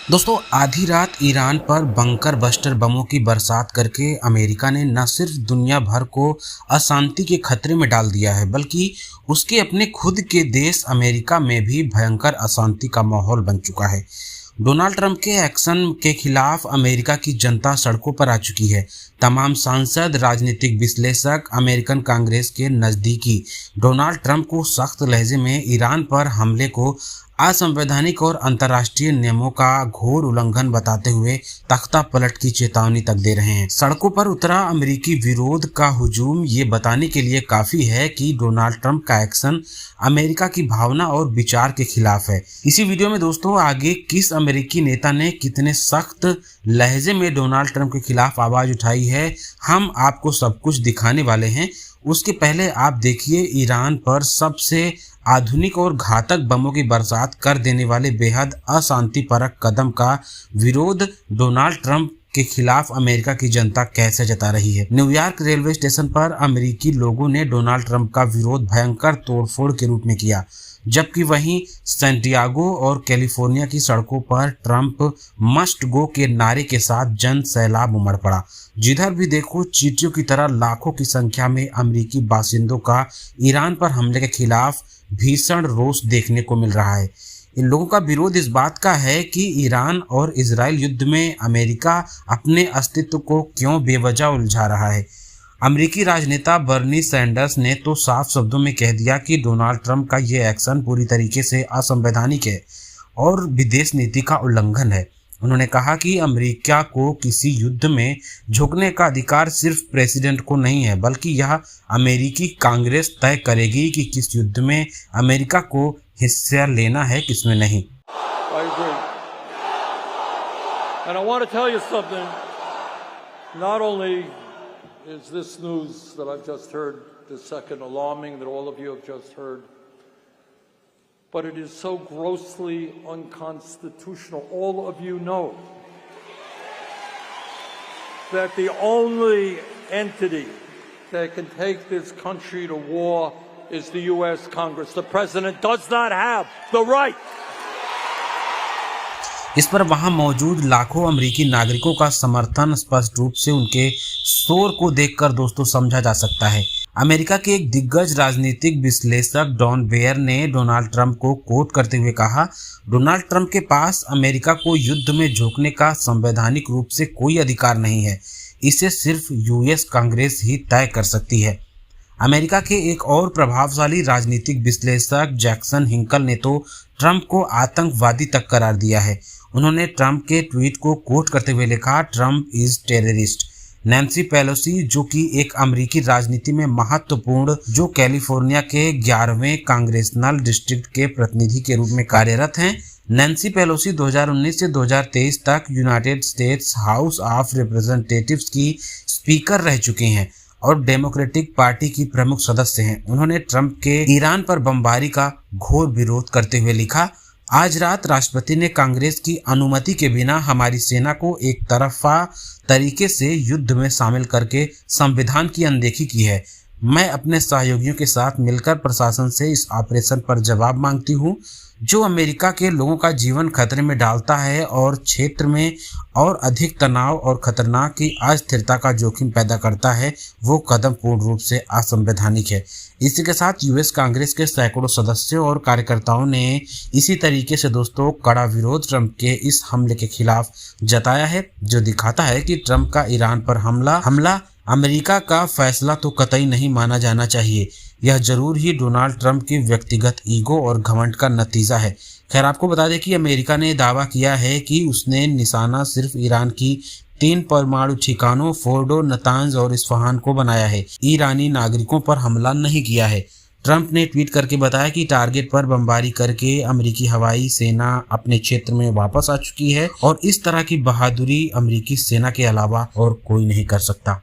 दोस्तों, आधी रात ईरान पर बंकर बस्टर बमों की बरसात करके अमेरिका ने न सिर्फ दुनिया भर को अशांति के खतरे में डाल दिया है, बल्कि उसके अपने खुद के देश अमेरिका में भी भयंकर अशांति का माहौल बन चुका है। डोनाल्ड ट्रंप के एक्शन के खिलाफ अमेरिका की जनता सड़कों पर आ चुकी है। तमाम सांसद, राजनीतिक विश्लेषक, अमेरिकन कांग्रेस के नज़दीकी डोनाल्ड ट्रंप को सख्त लहजे में ईरान पर हमले को असंवैधानिक और अंतर्राष्ट्रीय नियमों का घोर उल्लंघन बताते हुए तख्ता पलट की चेतावनी तक दे रहे हैं। सड़कों पर उतरा अमेरिकी विरोध का हुजूम ये बताने के लिए काफी है कि डोनाल्ड ट्रंप का एक्शन अमेरिका की भावना और विचार के खिलाफ है। इसी वीडियो में दोस्तों आगे किस अमेरिकी नेता ने कितने सख्त लहजे में डोनाल्ड ट्रंप के खिलाफ आवाज उठाई है, हम आपको सब कुछ दिखाने वाले हैं। उसके पहले आप देखिए ईरान पर सबसे आधुनिक और घातक बमों की बरसात कर देने वाले बेहद अशांतिपरक कदम का विरोध डोनाल्ड ट्रंप के खिलाफ अमेरिका की जनता कैसे जता रही है। न्यूयॉर्क रेलवे स्टेशन पर अमेरिकी लोगों ने डोनाल्ड ट्रंप का विरोध भयंकर तोड़फोड़ के रूप में किया, जबकि वहीं सैंटियागो और कैलिफोर्निया की सड़कों पर ट्रंप मस्ट गो के नारे के साथ जन सैलाब उमड़ पड़ा। जिधर भी देखो चींटियों की तरह लाखों की संख्या में अमेरिकी बासिंदों का ईरान पर हमले के खिलाफ भीषण रोष देखने को मिल रहा है। इन लोगों का विरोध इस बात का है कि ईरान और इजराइल युद्ध में अमेरिका अपने अस्तित्व को क्यों बेवजह उलझा रहा है। अमेरिकी राजनेता बर्नी सैंडर्स ने तो साफ शब्दों में कह दिया कि डोनाल्ड ट्रंप का ये एक्शन पूरी तरीके से असंवैधानिक है और विदेश नीति का उल्लंघन है। उन्होंने कहा कि अमेरिका को किसी युद्ध में झुकने का अधिकार सिर्फ प्रेसिडेंट को नहीं है, बल्कि यह अमेरिकी कांग्रेस तय करेगी कि किस युद्ध में अमेरिका को हिस्सा लेना है, किसमें नहीं। Is this news that I've just heard this second alarming that all of you have just heard? But it is so grossly unconstitutional. All of you know that the only entity that can take this country to war is the U.S. Congress. The president does not have the right. इस पर वहां मौजूद लाखों अमेरिकी नागरिकों का समर्थन स्पष्ट रूप से उनके शोर को देखकर दोस्तों समझा जा सकता है। अमेरिका के एक दिग्गज राजनीतिक विश्लेषक डॉन बेयर ने डोनाल्ड ट्रंप को कोट करते हुए कहा, डोनाल्ड ट्रंप के पास अमेरिका को युद्ध में झोंकने का संवैधानिक रूप से कोई अधिकार नहीं है, इसे सिर्फ यूएस कांग्रेस ही तय कर सकती है। अमेरिका के एक और प्रभावशाली राजनीतिक विश्लेषक जैक्सन हिंकल ने तो ट्रंप को आतंकवादी तक करार दिया है। उन्होंने ट्रंप के ट्वीट को कोट करते हुए लिखा, Trump is terrorist. Nancy Pelosi, जो कि एक अमेरिकी राजनीति में महत्वपूर्ण, जो कैलिफोर्निया के 11वें कांग्रेसनल डिस्ट्रिक्ट के प्रतिनिधि के रूप में कार्यरत हैं। नैन्सी पेलोसी 2019 से 2023 तक United states house of representatives की स्पीकर रह चुकी हैं और डेमोक्रेटिक पार्टी की प्रमुख सदस्य हैं। उन्होंने ट्रंप के ईरान पर बमबारी का घोर विरोध करते हुए लिखा, आज रात राष्ट्रपति ने कांग्रेस की अनुमति के बिना हमारी सेना को एक तरफा तरीके से युद्ध में शामिल करके संविधान की अनदेखी की है। मैं अपने सहयोगियों के साथ मिलकर प्रशासन से इस ऑपरेशन पर जवाब मांगती हूं, जो अमेरिका के लोगों का जीवन खतरे में डालता है और क्षेत्र में और अधिक तनाव और खतरनाक की अस्थिरता का जोखिम पैदा करता है। वो कदम पूर्ण रूप से असंवैधानिक है। इसी के साथ यूएस कांग्रेस के सैकड़ों सदस्यों और कार्यकर्ताओं ने इसी तरीके से दोस्तों कड़ा विरोध ट्रंप के इस हमले के खिलाफ जताया है, जो दिखाता है कि ट्रंप का ईरान पर हमला अमेरिका का फैसला तो कतई नहीं माना जाना चाहिए। यह जरूर ही डोनाल्ड ट्रंप की व्यक्तिगत ईगो और घमंड का नतीजा है। खैर, आपको बता दें कि अमेरिका ने दावा किया है कि उसने निशाना सिर्फ ईरान की 3 परमाणु ठिकानों फोर्डो, नतांज और इस्फहान को बनाया है, ईरानी नागरिकों पर हमला नहीं किया है। ट्रंप ने ट्वीट करके बताया कि टारगेट पर बमबारी करके अमेरिकी हवाई सेना अपने क्षेत्र में वापस आ चुकी है और इस तरह की बहादुरी अमेरिकी सेना के अलावा और कोई नहीं कर सकता।